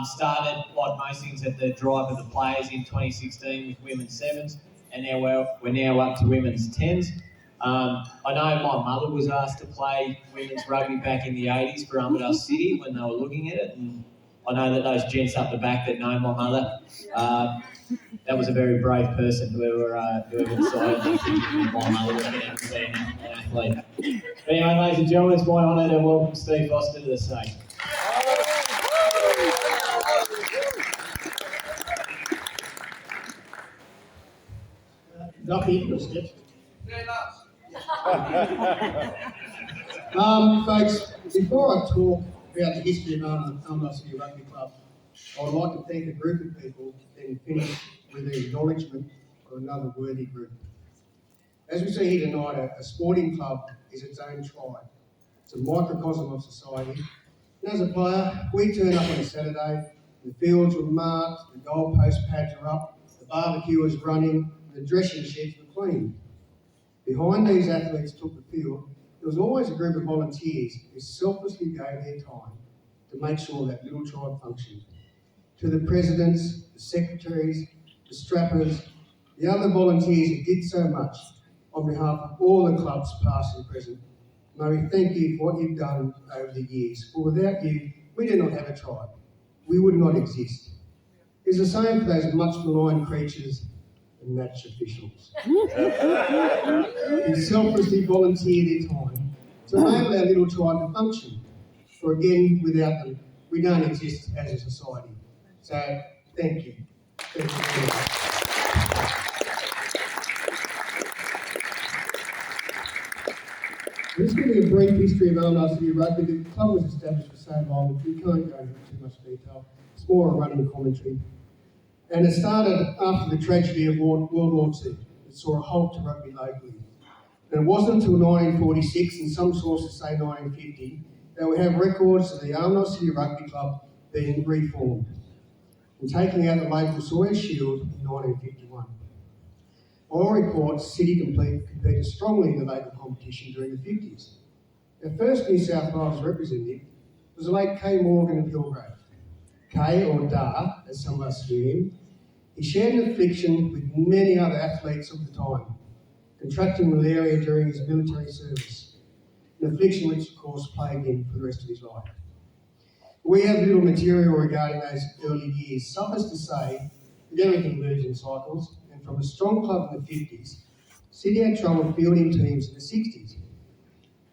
started, like most things, at the drive of the players in 2016 with women's sevens, and now we're now up to women's tens. I know my mother was asked to play women's rugby back in the 80s for Armidale City when they were looking at it, and I know that those gents up the back that know my mother, that was a very brave person, whoever decided to give my mother to get out and be an athlete. But anyway, ladies and gentlemen, it's my honour to welcome Steve Foster to the stage. Not interested. Folks, before I talk about the history of Armidale City Rugby Club, I would like to thank a group of people and finish with the acknowledgement of another worthy group. As we see here tonight, a sporting club is its own tribe. It's a microcosm of society. And as a player, we turn up on a Saturday, the fields were marked, the goalpost pads are up, the barbecue was running, and the dressing sheds were clean. Behind these athletes took the field, there was always a group of volunteers who selflessly gave their time to make sure that little tribe functioned. To the presidents, the secretaries, the strappers, the other volunteers who did so much on behalf of all the clubs past and present, may we thank you for what you've done over the years. For without you, we do not have a tribe. We would not exist. It's the same for those much maligned creatures and match officials who selflessly volunteer their time to enable our little tribe to function. For again, without them, we don't exist as a society. So, thank you. Thank you very much. This is going to be a brief history of Armidale City Rugby. The club was established for so long, we can't go into too much detail. It's more a running commentary. And it started after the tragedy of World War II. It saw a halt to rugby locally. And it wasn't until 1946, and some sources say 1950, that we have records of the Armidale City Rugby Club being reformed and taking out the local Sawyer Shield in 1951. All reports, City competed strongly in the local competition during the 50s. Our first New South Wales representative was the late Kay Morgan of Hillgrove. Kay, or Dar, as some of us knew him, he shared an affliction with many other athletes of the time, contracting malaria during his military service, an affliction which, of course, plagued him for the rest of his life. We have little material regarding those early years. Suffice to say that everything moves in cycles, and from a strong club in the 50s, City had trouble fielding teams in the 60s.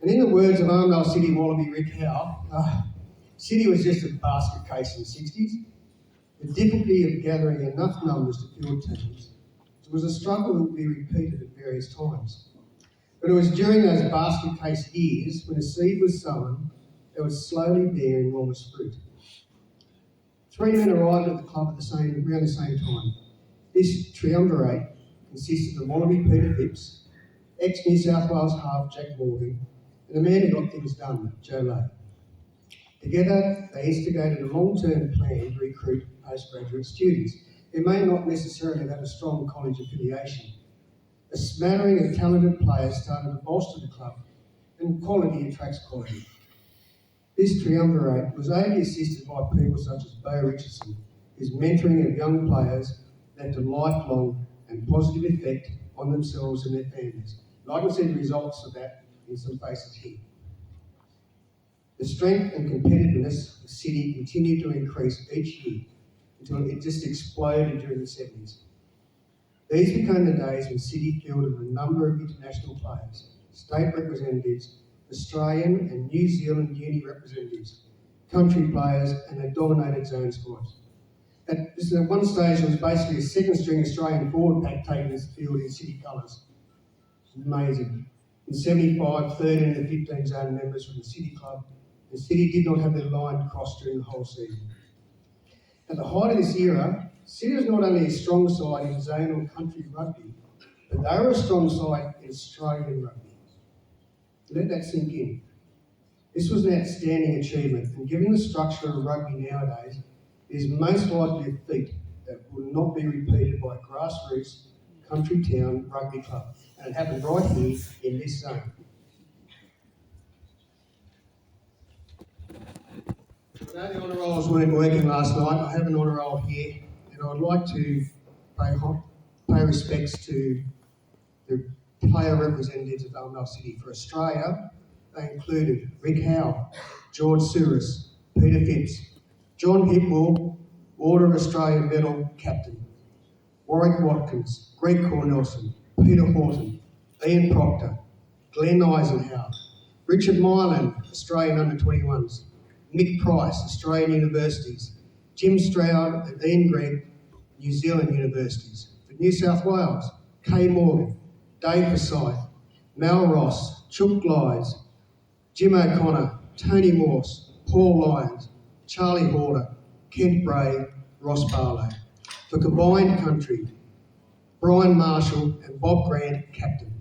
And in the words of Armidale City Wallaby Rick Howe, City was just a basket case in the 60s. The difficulty of gathering enough numbers to field teams was a struggle that would be repeated at various times. But it was during those basket case years when a seed was sown that was slowly bearing enormous fruit. 3 men arrived at the club around the same time. This triumvirate consisted of Wallaby Peter Phipps, ex-New South Wales half Jack Morgan, and the man who got things done, Joe Lay. Together, they instigated a long-term plan to recruit postgraduate students who may not necessarily have a strong college affiliation. A smattering of talented players started to bolster the club, and quality attracts quality. This triumvirate was ably assisted by people such as Bo Richardson, whose mentoring of young players left a lifelong and positive effect on themselves and their families. And I can see the results of that in some faces here. The strength and competitiveness of City continued to increase each year until it just exploded during the 70s. These became the days when City fielded a number of international players, state representatives, Australian and New Zealand uni representatives, country players, and a dominated zone squad. At one stage, there was basically a second-string Australian forward pack taking this field in City colours. It's amazing. In 75, 13 of the 15 zone members from the City club, the City did not have their line crossed during the whole season. At the height of this era, City was not only a strong side in zone or country rugby, but they were a strong side in Australian rugby. Let that sink in. This was an outstanding achievement, and given the structure of rugby nowadays, it is most likely a feat that will not be repeated by a grassroots country town rugby club, and it happened right here in this zone. I know the honour rolls weren't working last night. I have an honour roll here, and I'd like to pay respects to the player representatives of Armidale City. For Australia, they included Rick Howe, George Souris, Peter Phipps, John Hipwell, Order of Australia Medal Captain, Warwick Watkins, Greg Cornelson, Peter Horton, Ian Proctor, Glenn Eisenhower, Richard Mylan, Australian Under-21s, Mick Price, Australian Universities, Jim Stroud and Ian Gregg, New Zealand Universities. For New South Wales, Kay Morgan, Dave Forsyth, Mal Ross, Chuck Glides, Jim O'Connor, Tony Morse, Paul Lyons, Charlie Horder, Kent Bray, Ross Barlow. For combined country, Brian Marshall and Bob Grant, captain.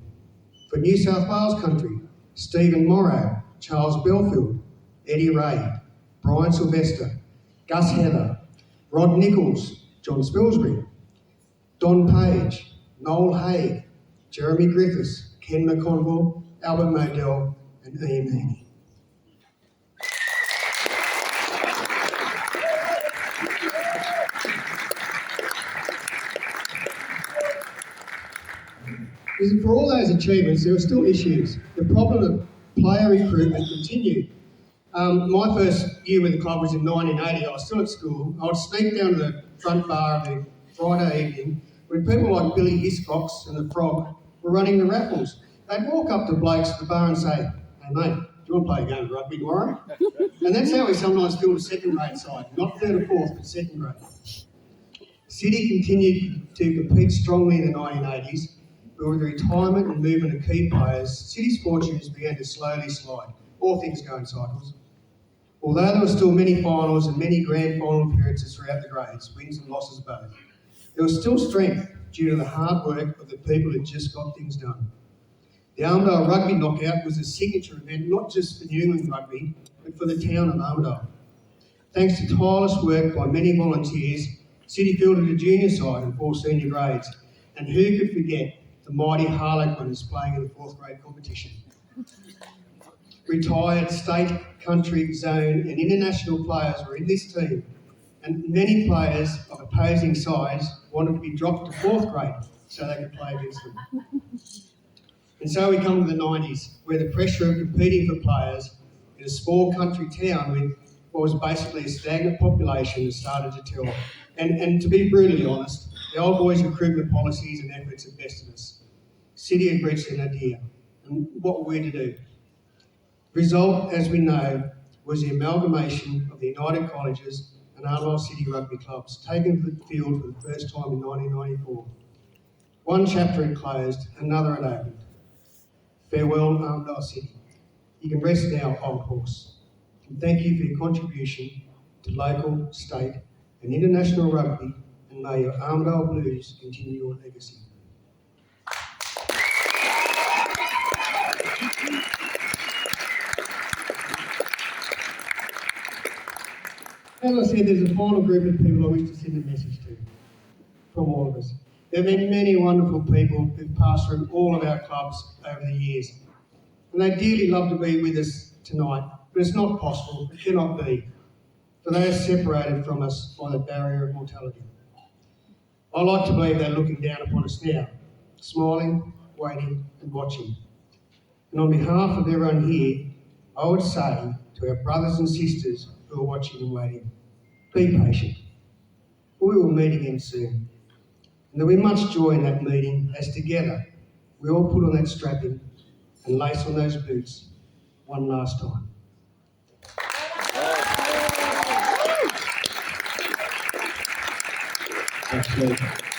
For New South Wales country, Stephen Morrow, Charles Belfield, Eddie Ray, Brian Sylvester, Gus Heather, Rod Nichols, John Spilsbury, Don Page, Noel Haig, Jeremy Griffiths, Ken McConville, Albert Modell and Ian Heaney. For all those achievements, there were still issues. The problem of player recruitment continued. My first year with the club was in 1980. I was still at school. I would sneak down to the front bar of the Friday evening when people like Billy Hiscox and the Frog were running the raffles. They'd walk up to blokes at the bar and say, "Hey mate, do you want to play a game of rugby tomorrow?" And that's how we sometimes filled a second grade side, not third or fourth, but second grade. City continued to compete strongly in the 1980s, but with the retirement and movement of key players, City's fortunes began to slowly slide. All things go in cycles. Although there were still many finals and many grand final appearances throughout the grades, wins and losses both, there was still strength due to the hard work of the people who just got things done. The Armidale Rugby Knockout was a signature event not just for New England rugby, but for the town of Armidale. Thanks to tireless work by many volunteers, City fielded a junior side and 4 senior grades, and who could forget the mighty Harlequins playing in the 4th grade competition. Retired state, country, zone and international players were in this team, and many players of opposing sides wanted to be dropped to 4th grade so they could play against them. And so we come to the 90s, where the pressure of competing for players in a small country town with what was basically a stagnant population has started to tell. And to be brutally honest, the old boys' recruitment policies and efforts have bested us. City had reached an idea, and what were we to do? The result, as we know, was the amalgamation of the United Colleges and Armidale City Rugby Clubs, taken to the field for the first time in 1994. One chapter had closed, another had opened. Farewell, Armidale City. You can rest now, old horse. And thank you for your contribution to local, state and international rugby, and may your Armidale Blues continue your legacy. As I said, there's a final group of people I wish to send a message to, from all of us. There have been many wonderful people who've passed through all of our clubs over the years, and they'd dearly love to be with us tonight, but it's not possible, it cannot be, for they are separated from us by the barrier of mortality. I like to believe they're looking down upon us now, smiling, waiting and watching. And on behalf of everyone here, I would say to our brothers and sisters who are watching and waiting, be patient. We will meet again soon. And there'll be much joy in that meeting as together we all put on that strapping and lace on those boots one last time. Absolutely.